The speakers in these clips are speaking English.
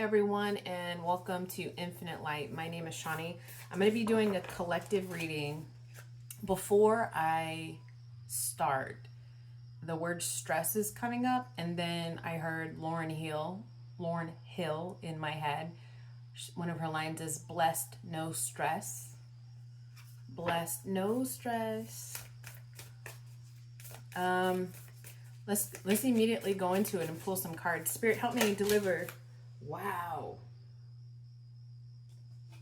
everyone, and welcome to Infinite Light. My name is Shani. I'm going to be doing a collective reading. Before I start, the word stress is coming up, and then I heard Lauren Hill in my head. One of her lines is blessed, no stress. Blessed, no stress. Let's immediately go into it and pull some cards. Spirit, help me deliver. Wow.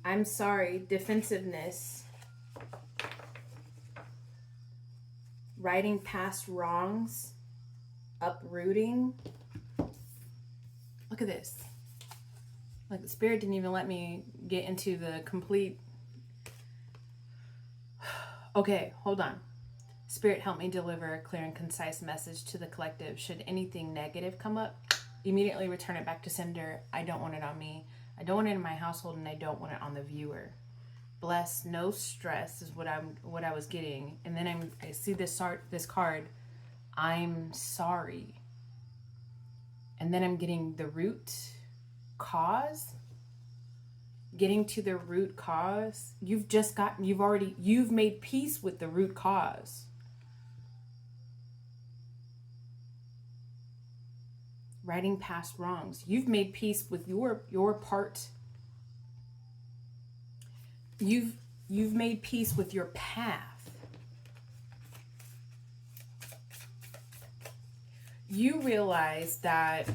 I'm sorry. Defensiveness. Riding past wrongs. Uprooting. Look at this. Like the Spirit didn't even let me get into the complete. Okay, hold on. Spirit, help me deliver a clear and concise message to the collective. Should anything negative come up, immediately return it back to sender. I don't want it on me. I don't want it in my household, and I don't want it on the viewer. Bless, no stress is what I was getting. And then I see this card. I'm sorry. And then I'm getting the root cause. Getting to the root cause. You've made peace with the root cause. Riding past wrongs. You've made peace with your part. You've made peace with your path. You realize that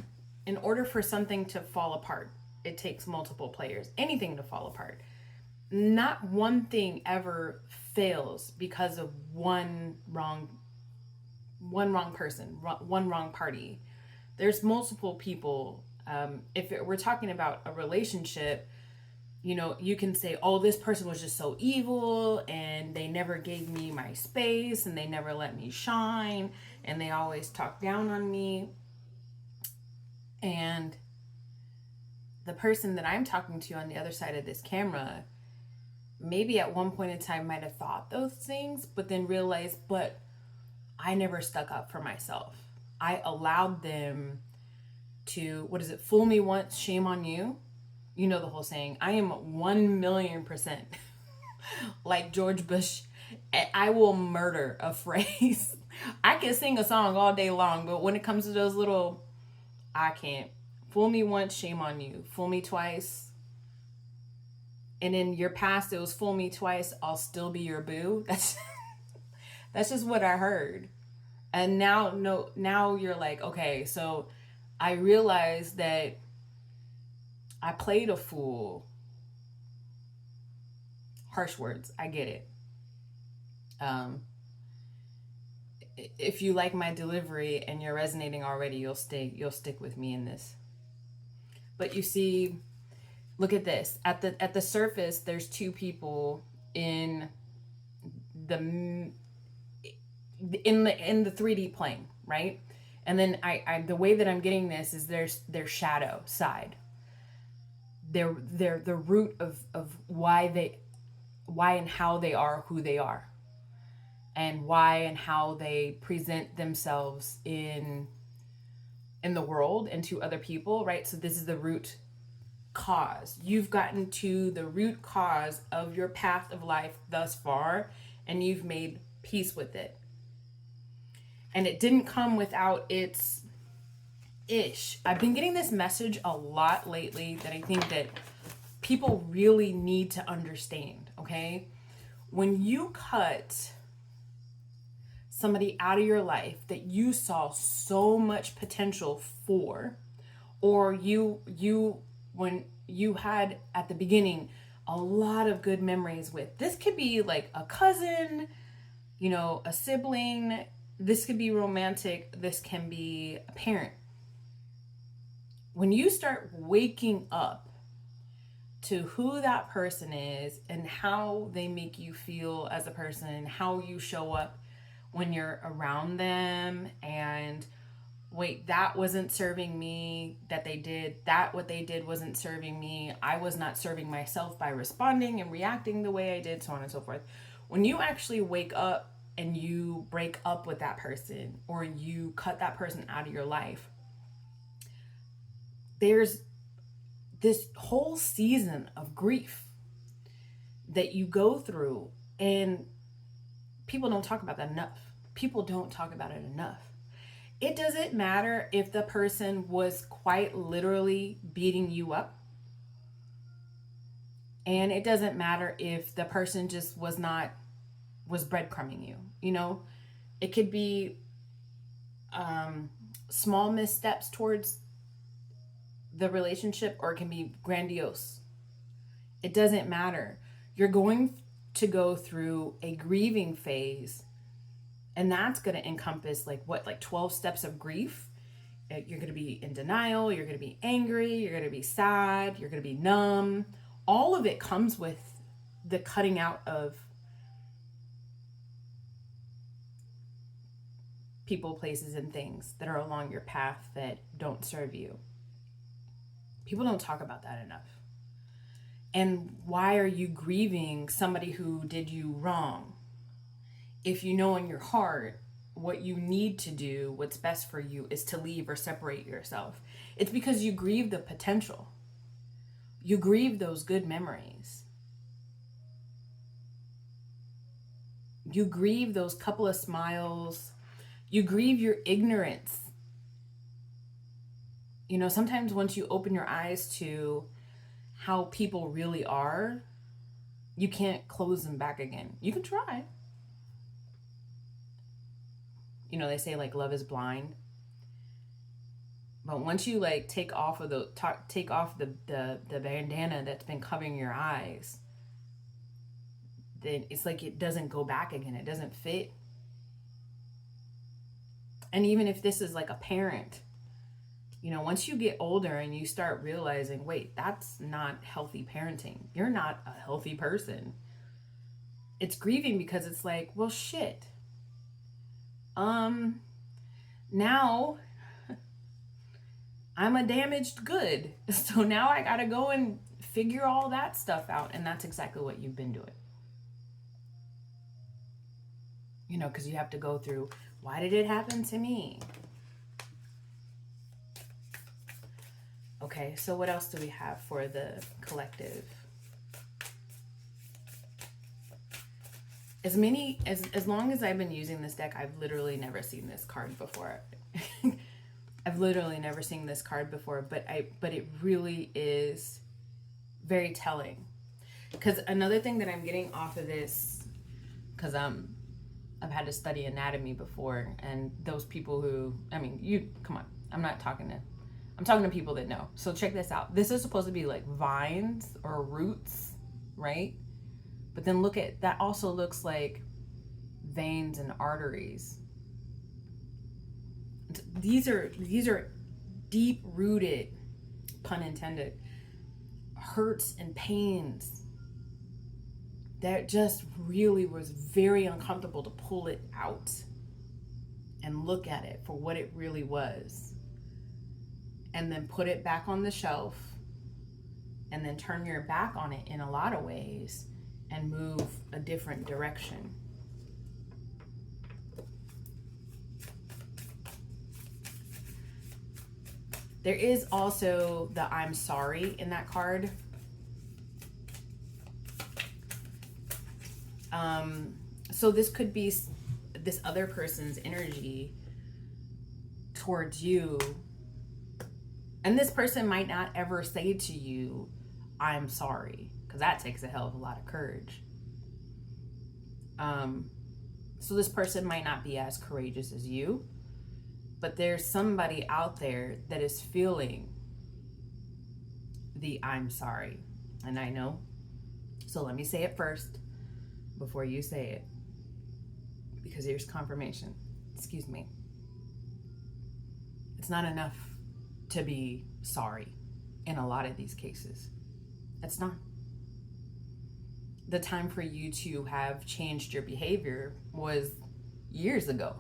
in order for something to fall apart, it takes multiple players. Anything to fall apart. Not one thing ever fails because of one wrong person, one wrong party. There's multiple people. If we're talking about a relationship, you can say, oh, this person was just so evil and they never gave me my space and they never let me shine and they always talk down on me. And the person that I'm talking to on the other side of this camera, maybe at one point in time might have thought those things, but then realized, but I never stuck up for myself. I allowed them to, fool me once, shame on you. You know the whole saying. I am 1,000,000% like George Bush. I will murder a phrase. I can sing a song all day long, but when it comes to those little, I can't. Fool me once, shame on you. Fool me twice. And in your past, it was fool me twice, I'll still be your boo. That's just what I heard. And now you're like, okay, so I realized that I played a fool. Harsh words, I get it. If you like my delivery and you're resonating already, you'll stick with me in this. But you see, look at this. At the surface, there's two people in the 3D plane, right? And then I the way that I'm getting this is there's their shadow side. They're the root of why and how they are who they are, and why and how they present themselves in the world and to other people, right? So this is the root cause. You've gotten to the root cause of your path of life thus far, and you've made peace with it. And it didn't come without its ish. I've been getting this message a lot lately that I think that people really need to understand, okay? When you cut somebody out of your life that you saw so much potential for, or when you had at the beginning a lot of good memories with, this could be like a cousin, a sibling, this could be romantic, this can be a parent. When you start waking up to who that person is and how they make you feel as a person, how you show up when you're around them, and wait, that wasn't serving me, that they did that, what they did wasn't serving me, I was not serving myself by responding and reacting the way I did, so on and so forth. When you actually wake up and you break up with that person, or you cut that person out of your life, there's this whole season of grief that you go through, and people don't talk about that enough. People don't talk about it enough. It doesn't matter if the person was quite literally beating you up. And it doesn't matter if the person just was breadcrumbing you. You know, it could be small missteps towards the relationship, or it can be grandiose. It doesn't matter. You're going to go through a grieving phase, and that's going to encompass like 12 steps of grief. You're going to be in denial, you're going to be angry, you're going to be sad, you're going to be numb. All of it comes with the cutting out of people, places, and things that are along your path that don't serve you. People don't talk about that enough. And why are you grieving somebody who did you wrong? If you know in your heart what you need to do, what's best for you, is to leave or separate yourself. It's because you grieve the potential. You grieve those good memories. You grieve those couple of smiles. You grieve your ignorance. You know, sometimes once you open your eyes to how people really are, you can't close them back again. You can try. You know, they say like love is blind. But once you like take off the bandana that's been covering your eyes, then it's like it doesn't go back again. It doesn't fit. And even if this is like a parent, you know, once you get older and you start realizing, wait, that's not healthy parenting. You're not a healthy person. It's grieving because it's like, well, shit. Now I'm a damaged good. So now I gotta go and figure all that stuff out. And that's exactly what you've been doing. You know, because you have to go through, why did it happen to me? Okay, so what else do we have for the collective? As long as I've been using this deck, I've literally never seen this card before. I've literally never seen this card before, but it really is very telling. Because another thing that I'm getting off of this, because I've had to study anatomy before, and those people who, I mean, come on, I'm talking to people that know. So check this out. This is supposed to be like vines or roots, right? But then look at, that also looks like veins and arteries. These are deep rooted, pun intended, hurts and pains that just really was very uncomfortable to pull it out and look at it for what it really was. And then put it back on the shelf, and then turn your back on it in a lot of ways and move a different direction. There is also the I'm sorry in that card. So this could be this other person's energy towards you. And this person might not ever say to you, I'm sorry, because that takes a hell of a lot of courage. So this person might not be as courageous as you, but there's somebody out there that is feeling the I'm sorry. And I know. So let me say it first before you say it, because here's confirmation. Excuse me. It's not enough to be sorry in a lot of these cases. It's not. The time for you to have changed your behavior was years ago,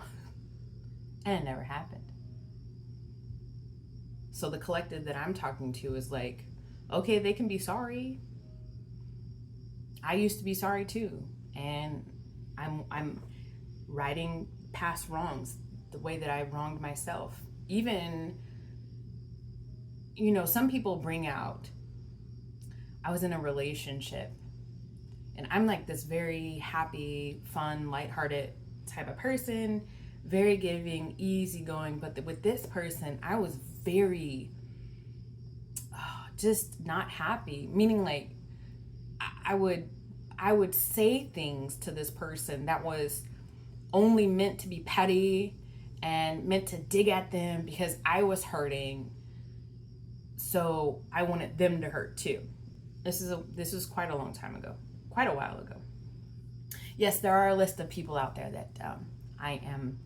and it never happened. So the collective that I'm talking to is like, okay, they can be sorry. I used to be sorry too, and I'm righting past wrongs, the way that I wronged myself. Even, you know, some people bring out I was in a relationship, and I'm like this very happy, fun, lighthearted type of person, very giving, easygoing. But with this person, I was very just not happy. Meaning, like, I would say things to this person that was only meant to be petty and meant to dig at them because I was hurting. So I wanted them to hurt too. This was quite a long time ago, quite a while ago. Yes, there are a list of people out there that I am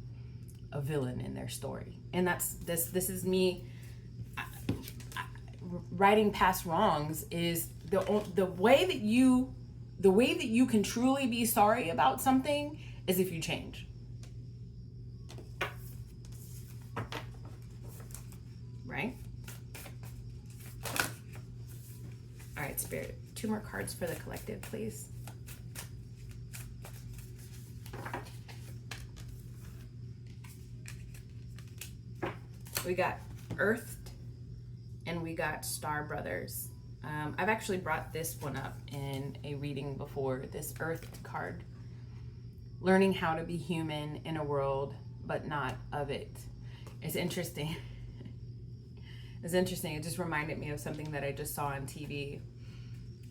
a villain in their story, and this is me. Writing past wrongs is the way that you can truly be sorry about something is if you change. Right? All right, Spirit. 2 more cards for the collective, please. We got Earthed and we got Star Brothers. I've actually brought this one up in a reading before, this Earthed card. Learning how to be human in a world, but not of it. It's interesting. It's interesting. It just reminded me of something that I just saw on TV.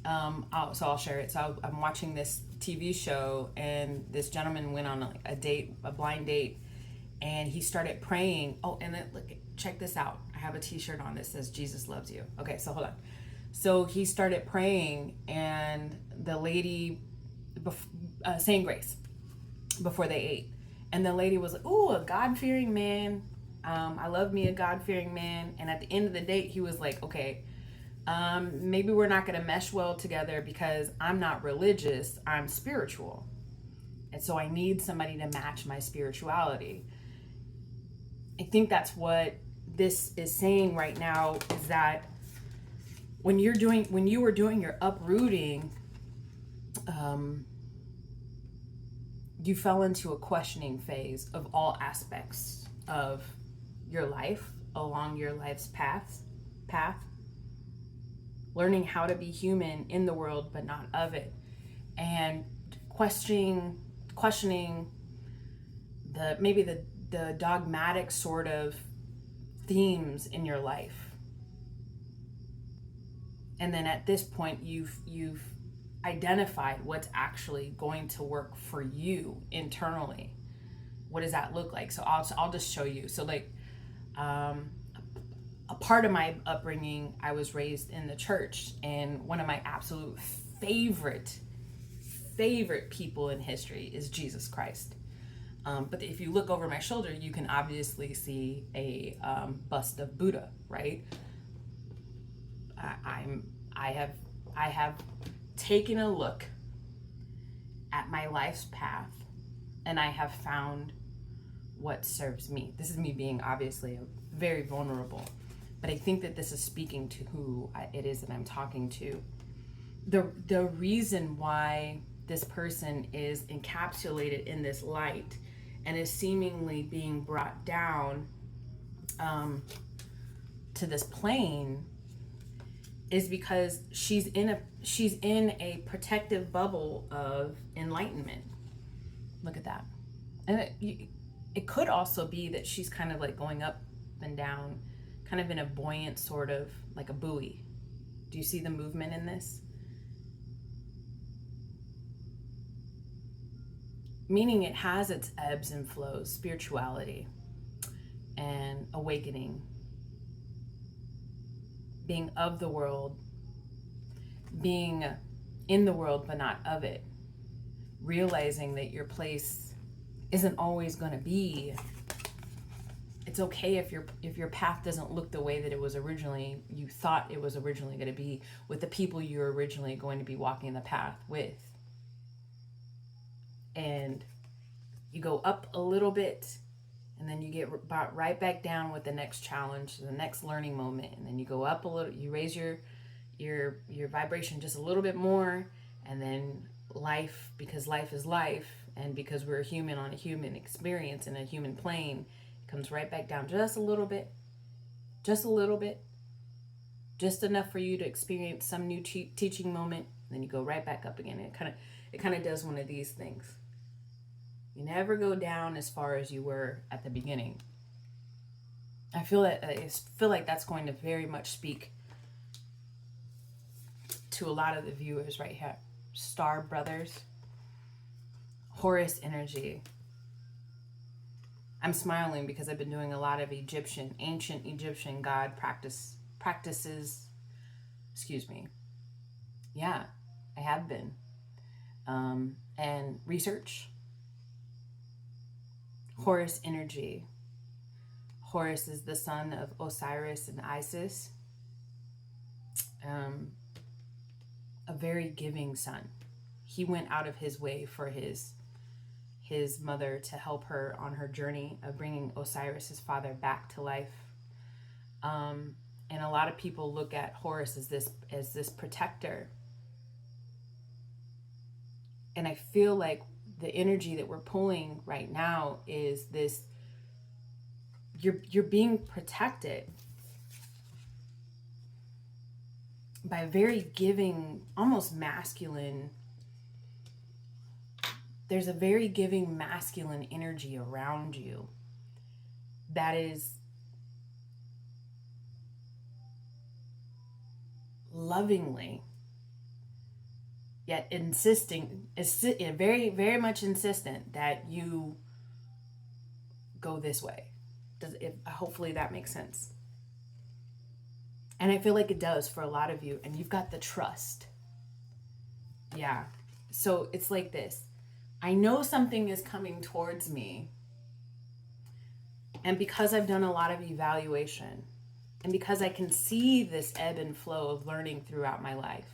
So I'll share it. So I'm watching this TV show, and this gentleman went on a blind date, and he started praying. Oh, and then look, check this out. I have a t-shirt on that says Jesus loves you. Okay, so hold on. So he started praying, and the lady saying grace before they ate. And the lady was like, ooh, a God-fearing man. I love me a God-fearing man. And at the end of the date, he was like, okay, maybe we're not going to mesh well together because I'm not religious, I'm spiritual. And so I need somebody to match my spirituality. I think that's what this is saying right now, is that when you were doing your uprooting, you fell into a questioning phase of all aspects of your life, along your life's path, learning how to be human in the world but not of it, and questioning the dogmatic sort of themes in your life. And then at this point, you've identified what's actually going to work for you internally. What does that look like? So I'll just show you. So like, a part of my upbringing, I was raised in the church, and one of my absolute favorite people in history is Jesus Christ. But if you look over my shoulder, you can obviously see a bust of Buddha, right? I have taken a look at my life's path, and I have found what serves me. This is me being obviously very vulnerable, but I think that this is speaking to who it is that I'm talking to. The reason why this person is encapsulated in this light and is seemingly being brought down to this plane is because she's in a protective bubble of enlightenment. Look at that. And it could also be that she's kind of like going up and down, kind of in a buoyant sort of like a buoy. Do you see the movement in this? Meaning it has its ebbs and flows, spirituality and awakening, being of the world, being in the world but not of it, realizing that your place isn't always going to be. It's okay if your path doesn't look the way that you thought it was originally going to be, with the people you're originally going to be walking the path with. And you go up a little bit, and then you get right back down with the next challenge, the next learning moment, and then you go up a little, you raise your vibration just a little bit more, and then life, because life is life, and because we're human on a human experience in a human plane, it comes right back down just a little bit, just enough for you to experience some new teaching moment, then you go right back up again. It kind of does one of these things. You never go down as far as you were at the beginning. I feel like that's going to very much speak to a lot of the viewers right here. Star brothers, Horus energy. I'm smiling because I've been doing a lot of ancient Egyptian god practices. Excuse me. Yeah, I have been. And research. Horus energy. Horus is the son of Osiris and Isis. A very giving son. He went out of his way for his mother to help her on her journey of bringing Osiris, his father, back to life. And a lot of people look at Horus as this protector. And I feel like the energy that we're pulling right now is this: you're being protected by a very giving, almost masculine. There's a very giving masculine energy around you that is lovingly yet very, very much insistent that you go this way. Hopefully that makes sense. And I feel like it does for a lot of you. And you've got the trust. Yeah. So it's like this. I know something is coming towards me. And because I've done a lot of evaluation, and because I can see this ebb and flow of learning throughout my life,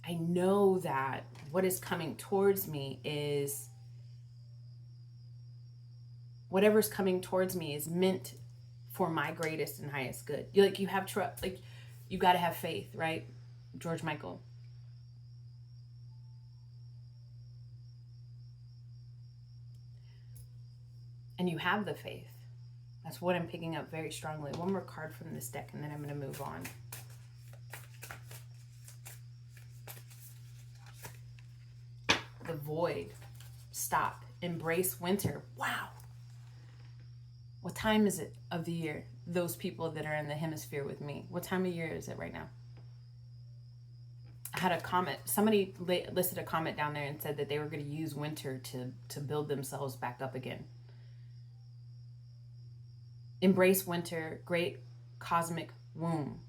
I know that what is coming towards me is, whatever's coming towards me is meant for my greatest and highest good. You have trust, like you got to have faith, right? George Michael. And you have the faith. That's what I'm picking up very strongly. One more card from this deck and then I'm going to move on. The void. Stop. Embrace winter. Wow. What time is it of the year? Those people that are in the hemisphere with me. What time of year is it right now? I had a comment. Somebody listed a comment down there and said that they were going to use winter to build themselves back up again. Embrace winter. Great cosmic womb.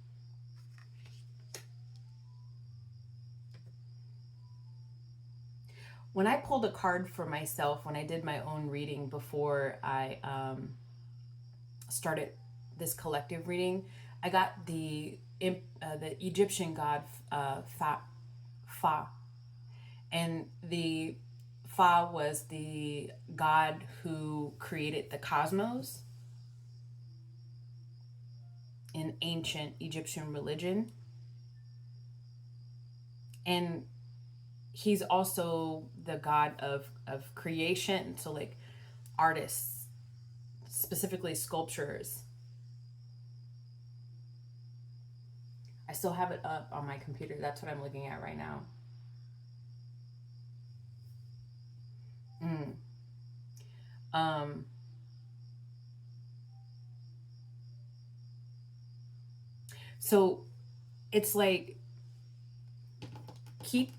When I pulled a card for myself, when I did my own reading before I started this collective reading, I got the Egyptian god Fa. And the Fa was the god who created the cosmos in ancient Egyptian religion. And he's also the god of creation. So like artists, specifically sculptures. I still have it up on my computer. That's what I'm looking at right now. So it's like, keep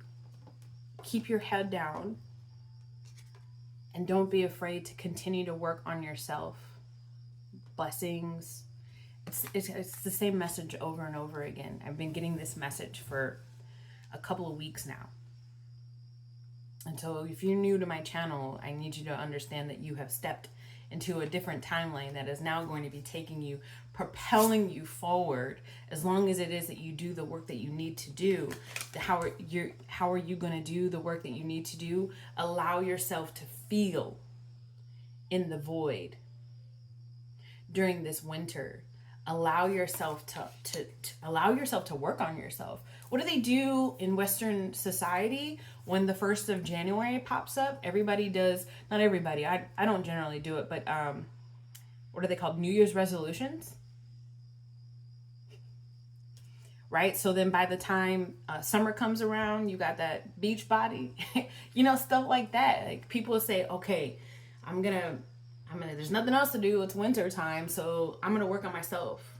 your head down and don't be afraid to continue to work on yourself. Blessings. It's the same message over and over again. I've been getting this message for a couple of weeks now. And so if you're new to my channel, I need you to understand that you have stepped into a different timeline that is now going to be taking you, propelling you forward, as long as it is that you do the work that you need to do. How are you going to do the work that you need to do? Allow yourself to feel in the void during this winter. Allow yourself to work on yourself. What do they do in Western society when the 1st of January pops up? Everybody does, not everybody, I don't generally do it, but what are they called? New Year's resolutions? right? So then by the time summer comes around, you got that beach body, stuff like that. Like people will say, okay, there's nothing else to do. It's winter time. So I'm going to work on myself.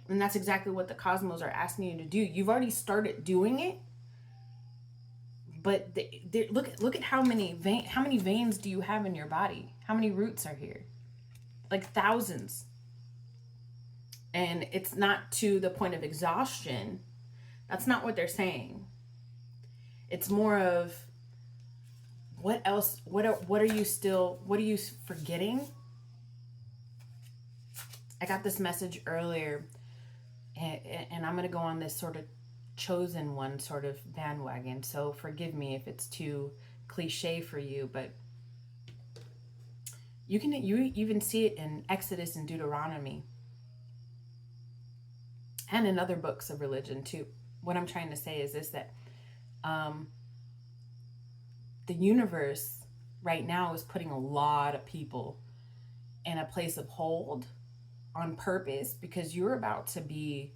And that's exactly what the cosmos are asking you to do. You've already started doing it. But look at how many veins do you have in your body? How many roots are here? Like thousands. And it's not to the point of exhaustion. That's not what they're saying. It's more of what else, what are you forgetting? I got this message earlier, and I'm going to go on this sort of chosen one sort of bandwagon. So forgive me if it's too cliche for you, but you even see it in Exodus and Deuteronomy and in other books of religion too. What I'm trying to say is this, that the universe right now is putting a lot of people in a place of hold on purpose, because you're about to be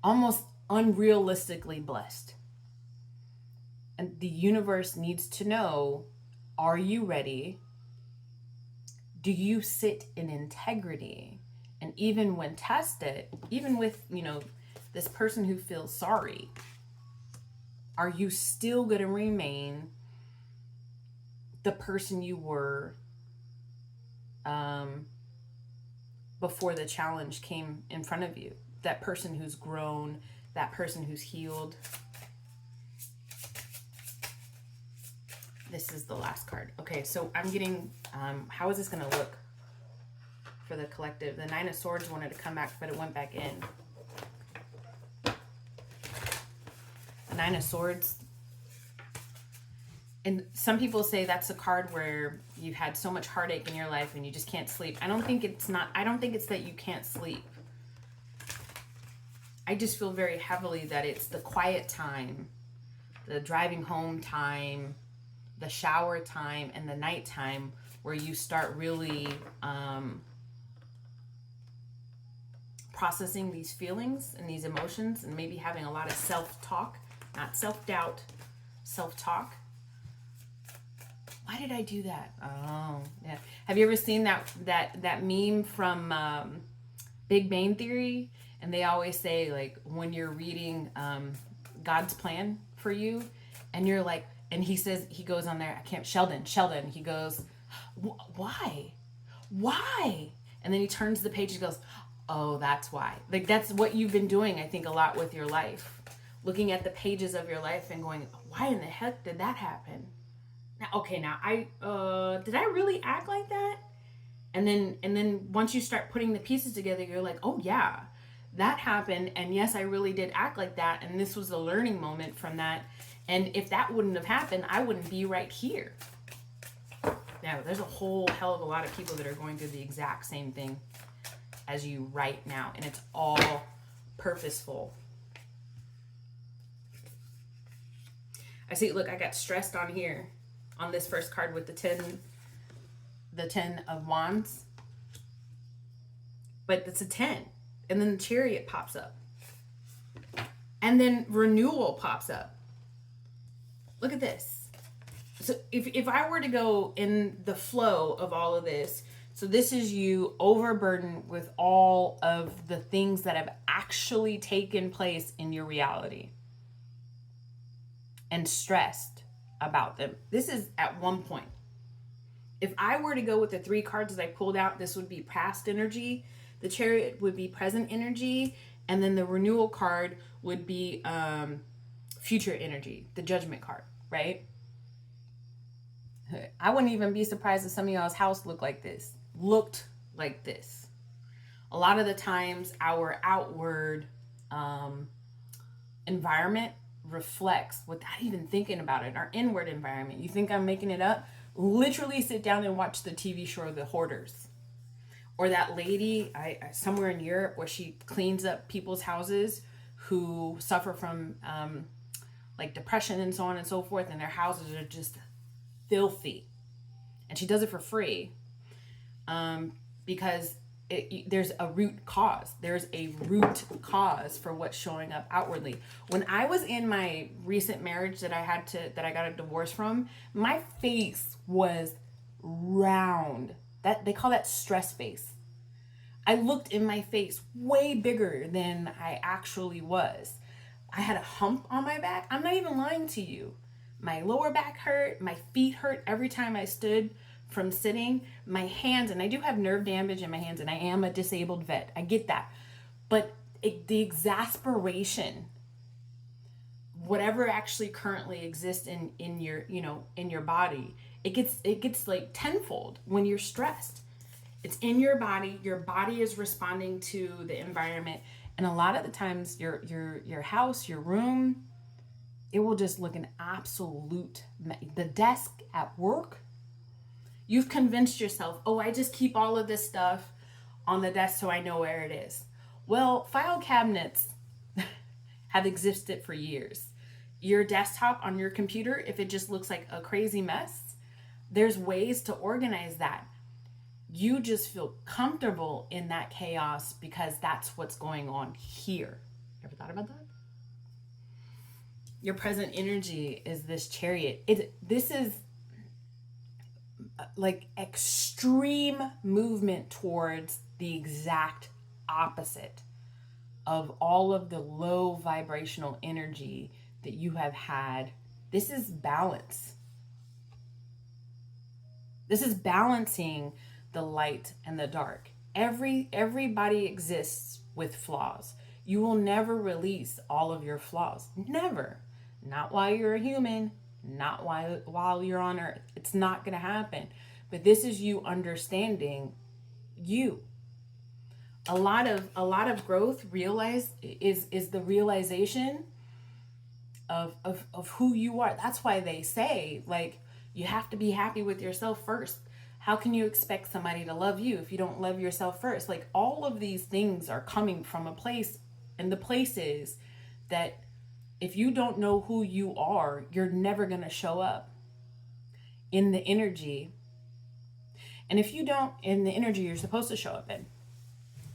almost unrealistically blessed. And the universe needs to know, are you ready? Do you sit in integrity? And even when tested, even with, this person who feels sorry, are you still going to remain the person you were before the challenge came in front of you? That person who's grown, that person who's healed. This is the last card. Okay, so I'm getting, how is this going to look for the collective? The Nine of Swords wanted to come back, but it went back in. The Nine of Swords. And some people say that's a card where you've had so much heartache in your life and you just can't sleep. I don't think it's that you can't sleep. I just feel very heavily that it's the quiet time, the driving home time, the shower time, and the night time where you start really processing these feelings and these emotions, and maybe having a lot of self-talk, not self-doubt, self-talk. Why did I do that? Oh, yeah. Have you ever seen that meme from Big Bang Theory? And they always say, like, when you're reading God's plan for you, and you're like, and he goes on there, Sheldon, he goes, why? And then he turns the page and goes, oh, that's why. Like, that's what you've been doing, I think, a lot with your life. Looking at the pages of your life and going, why in the heck did that happen? Now, did I really act like that? And then once you start putting the pieces together, you're like, oh yeah, that happened. And yes, I really did act like that. And this was a learning moment from that. And if that wouldn't have happened, I wouldn't be right here. Now, there's a whole hell of a lot of people that are going through the exact same thing as you right now. And it's all purposeful. I see, look, I got stressed on here. On this first card with the 10 of Wands. But it's a 10. And then the Chariot pops up. And then renewal pops up. Look at this. So if I were to go in the flow of all of this, so this is you overburdened with all of the things that have actually taken place in your reality. And stressed about them. This is at one point. If I were to go with the 3 cards that I pulled out, this would be past energy. The Chariot would be present energy. And then the renewal card would be future energy, the Judgment card, right? I wouldn't even be surprised if some of y'all's house looked like this. A lot of the times our outward environment reflects, without even thinking about it, our inward environment. You think I'm making it up? Literally sit down and watch the TV show The Hoarders. Or that lady somewhere in Europe where she cleans up people's houses who suffer from like depression and so on and so forth, and their houses are just filthy. And she does it for free because there's a root cause. There's a root cause for what's showing up outwardly. When I was in my recent marriage that I got a divorce from, my face was round. That they call that stress face. I looked in my face way bigger than I actually was. I had a hump on my back. I'm not even lying to you. My lower back hurt. My feet hurt every time I stood from sitting. My hands, and I do have nerve damage in my hands, and I am a disabled vet. I get that. But the exasperation, whatever actually currently exists in your, in your body, it gets like tenfold when you're stressed. It's in your body. Your body is responding to the environment. And a lot of the times your house, your room, it will just look an absolute the desk at work. You've convinced yourself, oh, I just keep all of this stuff on the desk so I know where it is. Well, file cabinets have existed for years. Your desktop on your computer, if it just looks like a crazy mess, there's ways to organize that. You just feel comfortable in that chaos because that's what's going on here. Ever thought about that? Your present energy is this Chariot. This is like extreme movement towards the exact opposite of all of the low vibrational energy that you have had. This is balance. This is balancing the light and the dark. Everybody exists with flaws. You will never release all of your flaws. Never. Not while you're a human, not while you're on earth. It's not going to happen. But this is you understanding you. A lot of growth is the realization of who you are. That's why they say, like, you have to be happy with yourself first. How can you expect somebody to love you if you don't love yourself first? Like, all of these things are coming from a place, and the place is that if you don't know who you are, you're never going to show up in the energy. And if you don't, in the energy you're supposed to show up in,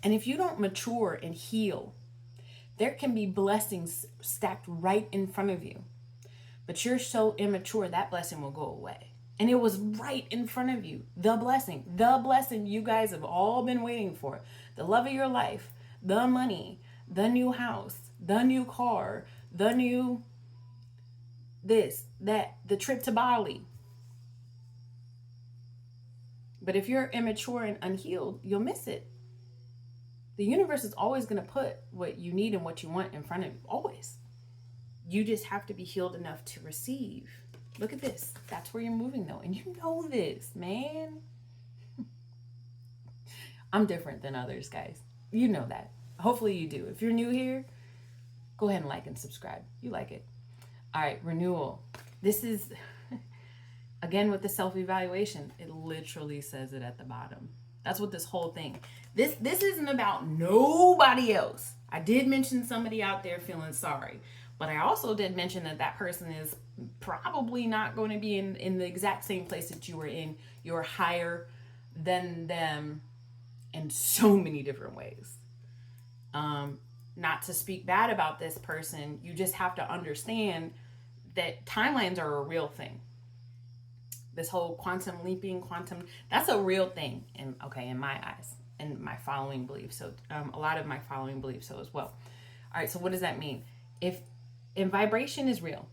and if you don't mature and heal, there can be blessings stacked right in front of you. But you're so immature, that blessing will go away. And it was right in front of you. The blessing you guys have all been waiting for. The love of your life, the money, the new house, the new car, the new this, that, the trip to Bali. But if you're immature and unhealed, you'll miss it. The universe is always going to put what you need and what you want in front of you. Always. You just have to be healed enough to receive. Look at this. That's where you're moving though. And you know this, man. I'm different than others, guys. You know that. Hopefully you do. If you're new here, go ahead and like and subscribe. You like it. All right, renewal. This is, again, with the self-evaluation. It literally says it at the bottom. That's what this whole thing. This isn't about nobody else. I did mention somebody out there feeling sorry. But I also did mention that person is probably not going to be in the exact same place that you were in. You're higher than them in so many different ways. Not to speak bad about this person, you just have to understand that timelines are a real thing. This whole quantum leaping, that's a real thing in my eyes and my following beliefs. So a lot of my following beliefs so as well. All right, so what does that mean? And vibration is real.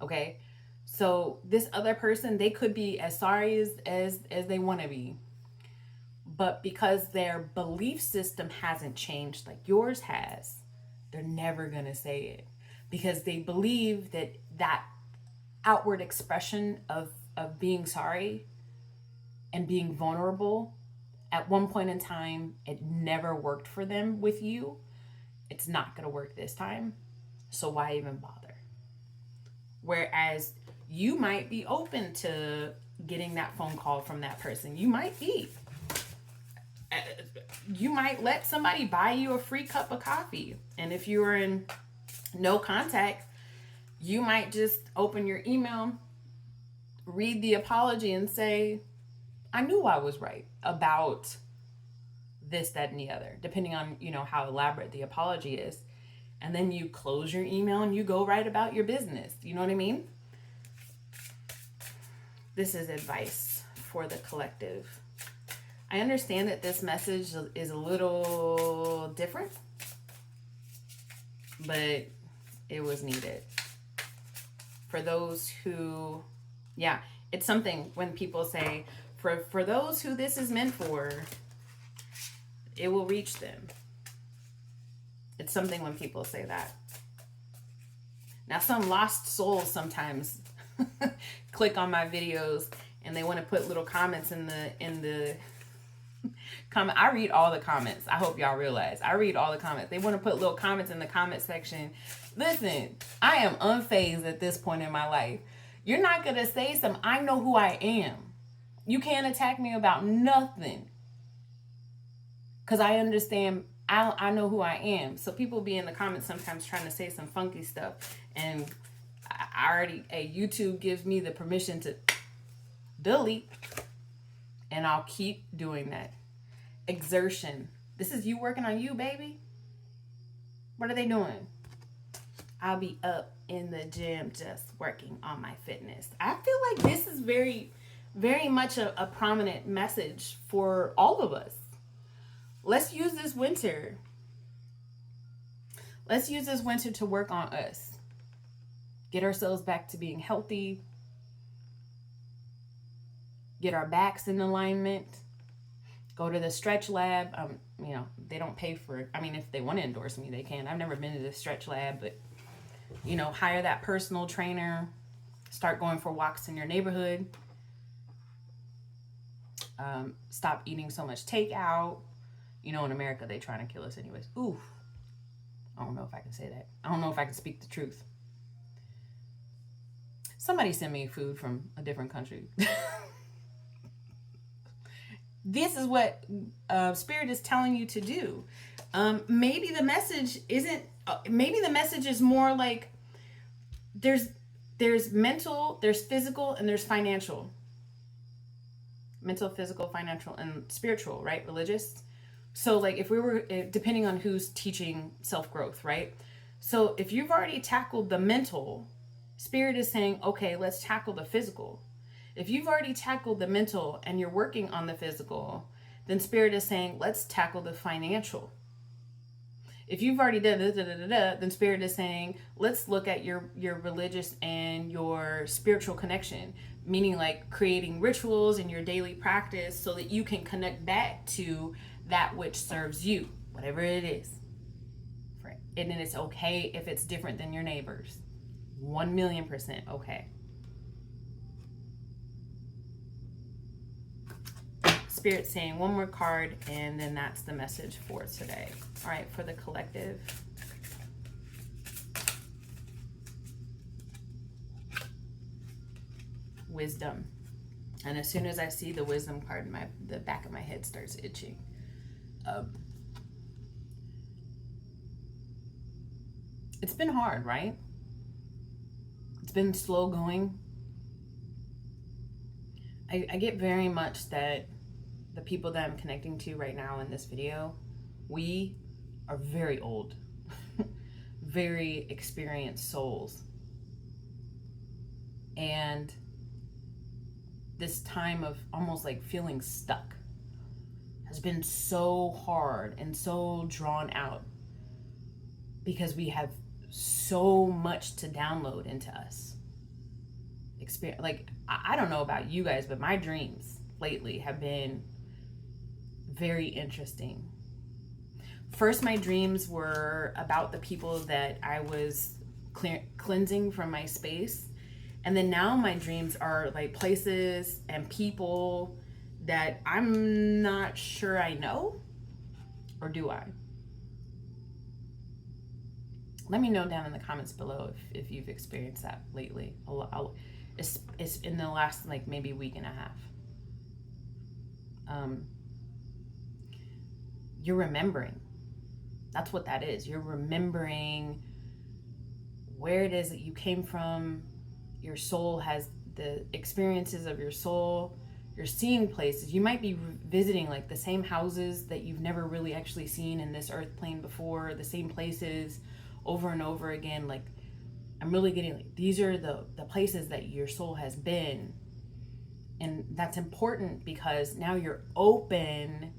Okay. So this other person, they could be as sorry as they want to be. But because their belief system hasn't changed like yours has, they're never going to say it. Because they believe that outward expression of being sorry and being vulnerable, at one point in time, it never worked for them with you. It's not going to work this time. So why even bother? Whereas you might be open to getting that phone call from that person. You might be. You might let somebody buy you a free cup of coffee. And if you're in no contact, you might just open your email, read the apology and say, I knew I was right about this, that, and the other, depending on, how elaborate the apology is. And then you close your email and you go right about your business. You know what I mean? This is advice for the collective. I understand that this message is a little different, but it was needed. For those who, yeah, it's something when people say, for those who this is meant for, it will reach them. It's something when people say that. Now, some lost souls sometimes click on my videos and they want to put little comments in the comment. I read all the comments. I hope y'all realize I read all the comments. They want to put little comments in the comment section. Listen, I am unfazed at this point in my life. You're not going to say something. I know who I am. You can't attack me about nothing. Because I understand, I know who I am. So people be in the comments sometimes trying to say some funky stuff. And I already, YouTube gives me the permission to delete. And I'll keep doing that. Exertion. This is you working on you, baby. What are they doing? I'll be up in the gym just working on my fitness. I feel like this is very, very much a prominent message for all of us. Let's use this winter. Let's use this winter to work on us. Get ourselves back to being healthy. Get our backs in alignment. Go to the stretch lab. They don't pay for it. I mean, if they want to endorse me, they can. I've never been to the stretch lab, but, hire that personal trainer. Start going for walks in your neighborhood. Stop eating so much takeout. In America, they trying to kill us anyways. Ooh. I don't know if I can say that. I don't know if I can speak the truth. Somebody send me food from a different country. This is what Spirit is telling you to do. Maybe the message isn't, maybe the message is more like there's mental, there's physical, and there's financial. Mental, physical, financial, and spiritual, right? Religious. So like if we were, depending on who's teaching self-growth, right? So if you've already tackled the mental, Spirit is saying, okay, let's tackle the physical. If you've already tackled the mental and you're working on the physical, then Spirit is saying, let's tackle the financial. If you've already done then Spirit is saying, let's look at your religious and your spiritual connection, meaning like creating rituals in your daily practice so that you can connect back to that which serves you, whatever it is. And then it's okay if it's different than your neighbors. 1,000,000% okay. Spirit saying one more card, and then that's the message for today. All right, for the collective. Wisdom. And as soon as I see the wisdom card, the back of my head starts itching. It's been hard, right? It's been slow going. I get very much that the people that I'm connecting to right now in this video, we are very old, very experienced souls. And this time of almost like feeling stuck has been so hard and so drawn out because we have so much to download into us. Like, I don't know about you guys, but my dreams lately have been very interesting. First, my dreams were about the people that I was cleansing from my space. And then now my dreams are like places and people that I'm not sure I know, or do I? Let me know down in the comments below if you've experienced that lately. It's in the last like maybe week and a half. You're remembering. That's what that is. You're remembering where it is that you came from. Your soul has the experiences of your soul. You're seeing places. You might be visiting like the same houses that you've never really actually seen in this earth plane before, the same places over and over again. Like, I'm really getting like, these are the places that your soul has been. And that's important because now you're open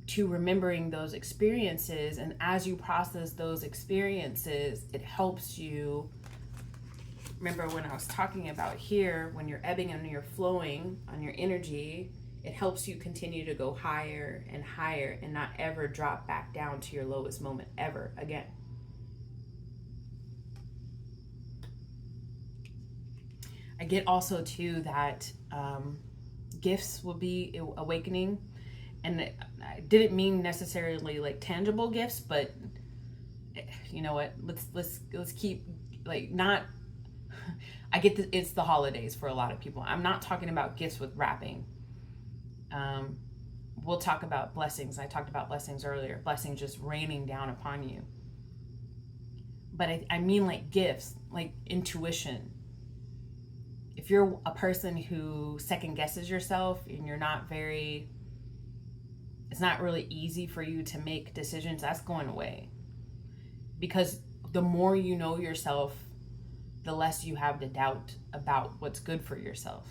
to remembering those experiences. And as you process those experiences, it helps you. Remember when I was talking about here, when you're ebbing and you're flowing on your energy, it helps you continue to go higher and higher and not ever drop back down to your lowest moment ever again. I get also too that gifts will be awakening, and I didn't mean necessarily like tangible gifts, but you know what? Let's keep like not. I get that it's the holidays for a lot of people. I'm not talking about gifts with wrapping. We'll talk about blessings. I talked about blessings earlier. Blessings just raining down upon you. But I mean like gifts, like intuition. If you're a person who second guesses yourself and you're not very, it's not really easy for you to make decisions, that's going away. Because the more you know yourself, the less you have to doubt about what's good for yourself.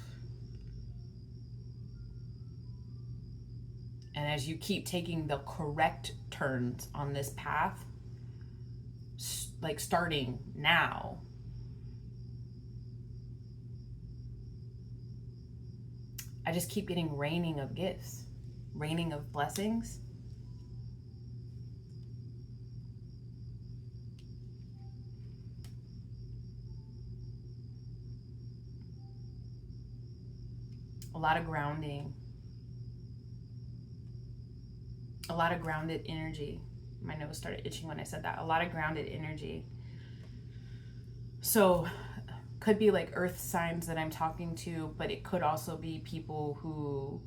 And as you keep taking the correct turns on this path, like starting now, I just keep getting raining of gifts, raining of blessings. A lot of grounding. A lot of grounded energy. My nose started itching when I said that. A lot of grounded energy. So could be like earth signs that I'm talking to, but it could also be people who,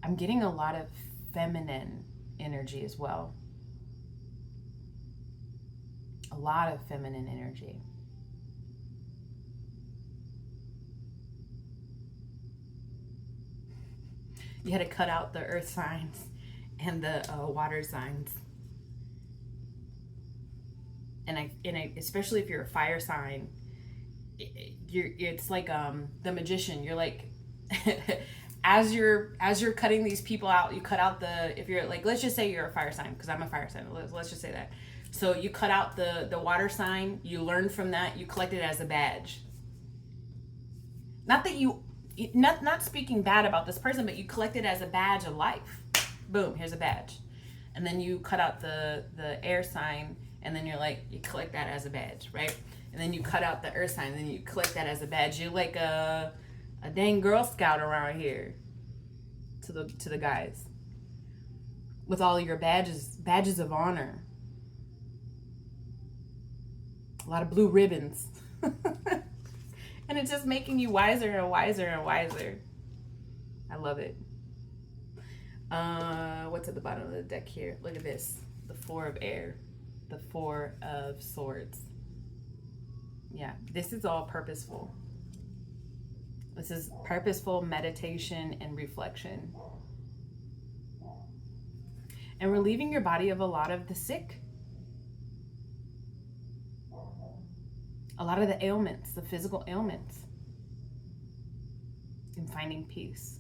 I'm getting a lot of feminine energy as well. A lot of feminine energy. You had to cut out the earth signs and the water signs. And I especially if you're a fire sign, it's like the magician. You're like as you're cutting these people out, you cut out the, if you're like, let's just say you're a fire sign, because I'm a fire sign. Let's just say that. So you cut out the water sign, you learn from that, you collect it as a badge. Not that you, not speaking bad about this person, but you collect it as a badge of life. Boom, here's a badge. And then you cut out the air sign, and then you're like, you collect that as a badge, right? And then you cut out the earth sign, and then you collect that as a badge. You're like a dang Girl Scout around here to the guys with all your badges of honor. A lot of blue ribbons. And it's just making you wiser and wiser and wiser. I love it. What's at the bottom of the deck here? Look at this. The Four of Air. The Four of Swords. Yeah, this is all purposeful. This is purposeful meditation and reflection. And relieving your body of a lot of the sick. A lot of the ailments, the physical ailments. And finding peace.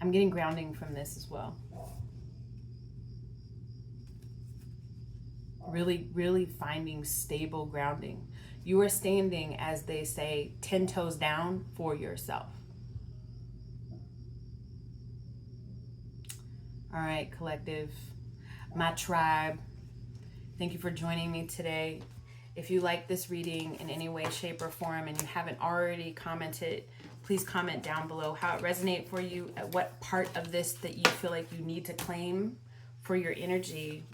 I'm getting grounding from this as well. Really, really finding stable grounding. You are standing, as they say, 10 toes down for yourself. All right, collective, my tribe, thank you for joining me today. If you like this reading in any way, shape, or form, and you haven't already commented, please comment down below how it resonated for you, at what part of this that you feel like you need to claim for your energy.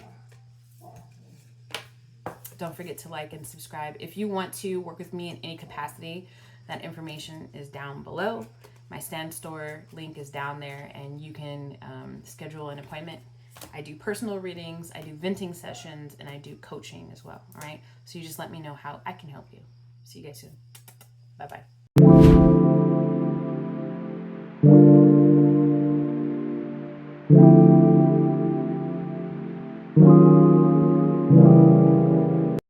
Don't forget to like and subscribe. If you want to work with me in any capacity, that information is down below. My Stand Store link is down there, and you can schedule an appointment. I do personal readings, I do venting sessions, and I do coaching as well. All right. So you just let me know how I can help you. See you guys soon. Bye bye.